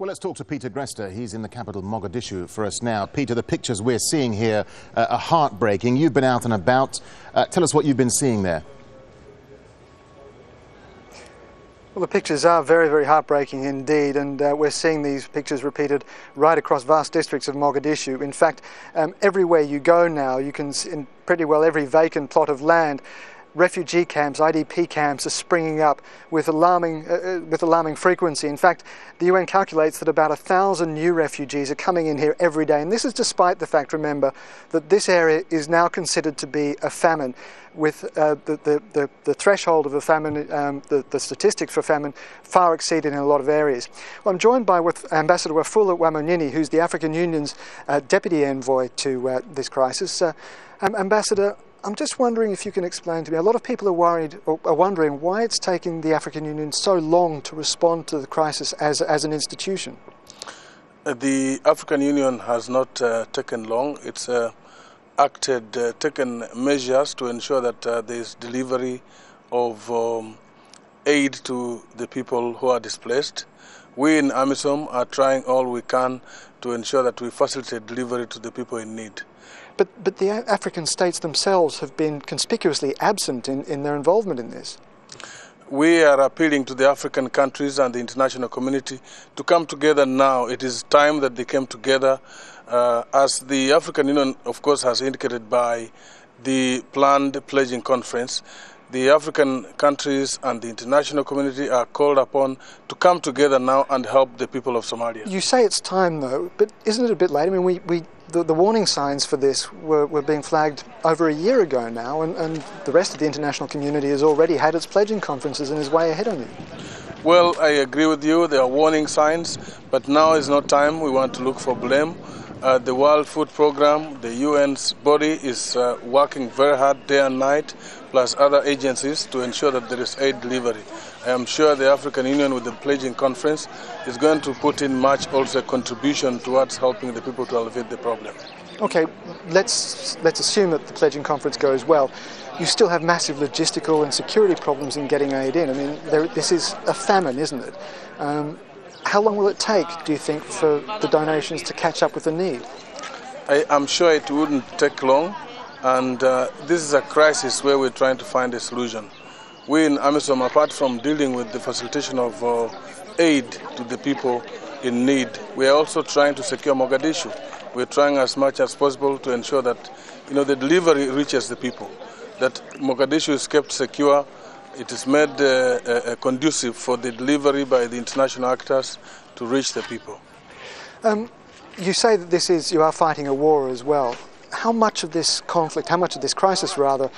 Well, let's talk to Peter Greste. He's in the capital, Mogadishu, for us now. Peter, the pictures we're seeing here are heartbreaking. You've been out and about. Tell us what you've been seeing there. Well, the pictures are very, very heartbreaking indeed, and we're seeing these pictures repeated right across vast districts of Mogadishu. In fact, everywhere you go now, you can see in pretty well every vacant plot of land, refugee camps, IDP camps are springing up with alarming frequency. In fact, the UN calculates that about 1,000 new refugees are coming in here every day, and this is despite the fact, remember, that this area is now considered to be a famine, with the threshold of a famine, the statistics for famine, far exceeded in a lot of areas. Well, I'm joined by Ambassador Wafula Wamunyinyi, who's the African Union's deputy envoy to this crisis. Ambassador, I'm just wondering if you can explain to me, a lot of people are wondering why it's taking the African Union so long to respond to the crisis as an institution. The African Union has not taken long. It's taken measures to ensure that there is delivery of aid to the people who are displaced. We in AMISOM are trying all we can to ensure that we facilitate delivery to the people in need. But the African states themselves have been conspicuously absent in their involvement in this. We are appealing to the African countries and the international community to come together now. It is time that they came together, as the African Union, of course, has indicated by the planned pledging conference. The African countries and the international community are called upon to come together now and help the people of Somalia. You say it's time, though, but isn't it a bit late? I mean, the warning signs for this were being flagged over a year ago now, and the rest of the international community has already had its pledging conferences and is way ahead on you. Well, I agree with you. There are warning signs, but now is not time. We want to look for blame. The World Food Programme, the UN's body, is working very hard day and night, plus other agencies, to ensure that there is aid delivery. I am sure the African Union, with the pledging conference, is going to put in much also contribution towards helping the people to alleviate the problem. Okay, let's assume that the pledging conference goes well. You still have massive logistical and security problems in getting aid in. I mean, this is a famine, isn't it? How long will it take, do you think, for the donations to catch up with the need? I'm sure it wouldn't take long, and this is a crisis where we're trying to find a solution. We in AMISOM, apart from dealing with the facilitation of aid to the people in need, we are also trying to secure Mogadishu. We're trying as much as possible to ensure that the delivery reaches the people, that Mogadishu is kept secure. It is made conducive for the delivery by the international actors to reach the people. You say that you are fighting a war as well. How much of this conflict, how much of this crisis rather,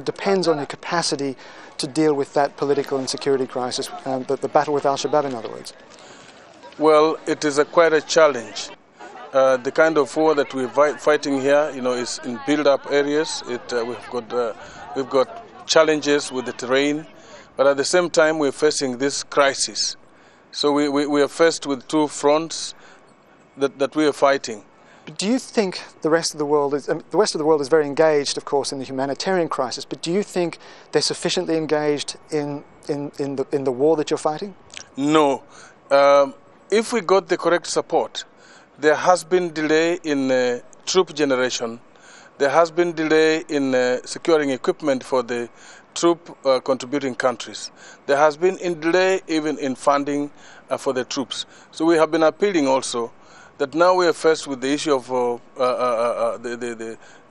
depends on your capacity to deal with that political and security crisis, the battle with Al-Shabaab, in other words? Well, it is quite a challenge. The kind of war that we're fighting here, is in build-up areas. We've got challenges with the terrain, but at the same time we're facing this crisis. So we are faced with two fronts that we are fighting. But do you think the rest of the world is very engaged, of course, in the humanitarian crisis, but do you think they're sufficiently engaged in the war that you're fighting? No. If we got the correct support, there has been delay in troop generation. There has been delay in securing equipment for the troop contributing countries. There has been delay even in funding for the troops. So we have been appealing also that now we are faced with the issue of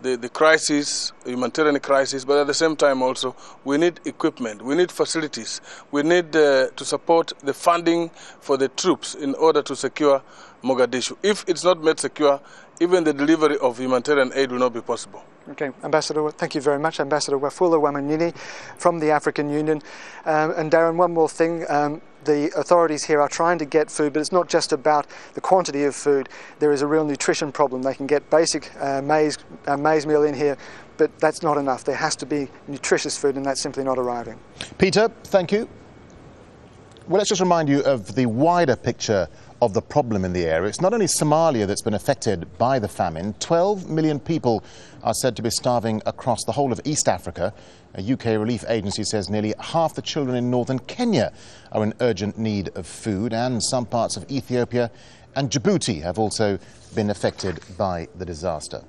the crisis, humanitarian crisis, but at the same time also we need equipment, we need facilities, we need to support the funding for the troops in order to secure Mogadishu. If it's not made secure, even the delivery of humanitarian aid will not be possible. Okay, Ambassador, thank you very much. Ambassador Wafula Wamunyinyi from the African Union. And Darren, one more thing. The authorities here are trying to get food, but it's not just about the quantity of food. There is a real nutrition problem. They can get basic maize meal in here, but that's not enough. There has to be nutritious food, and that's simply not arriving. Peter, thank you. Well, let's just remind you of the wider picture of the problem in the area. It's not only Somalia that's been affected by the famine. 12 million people are said to be starving across the whole of East Africa. A UK relief agency says nearly half the children in northern Kenya are in urgent need of food, and some parts of Ethiopia and Djibouti have also been affected by the disaster.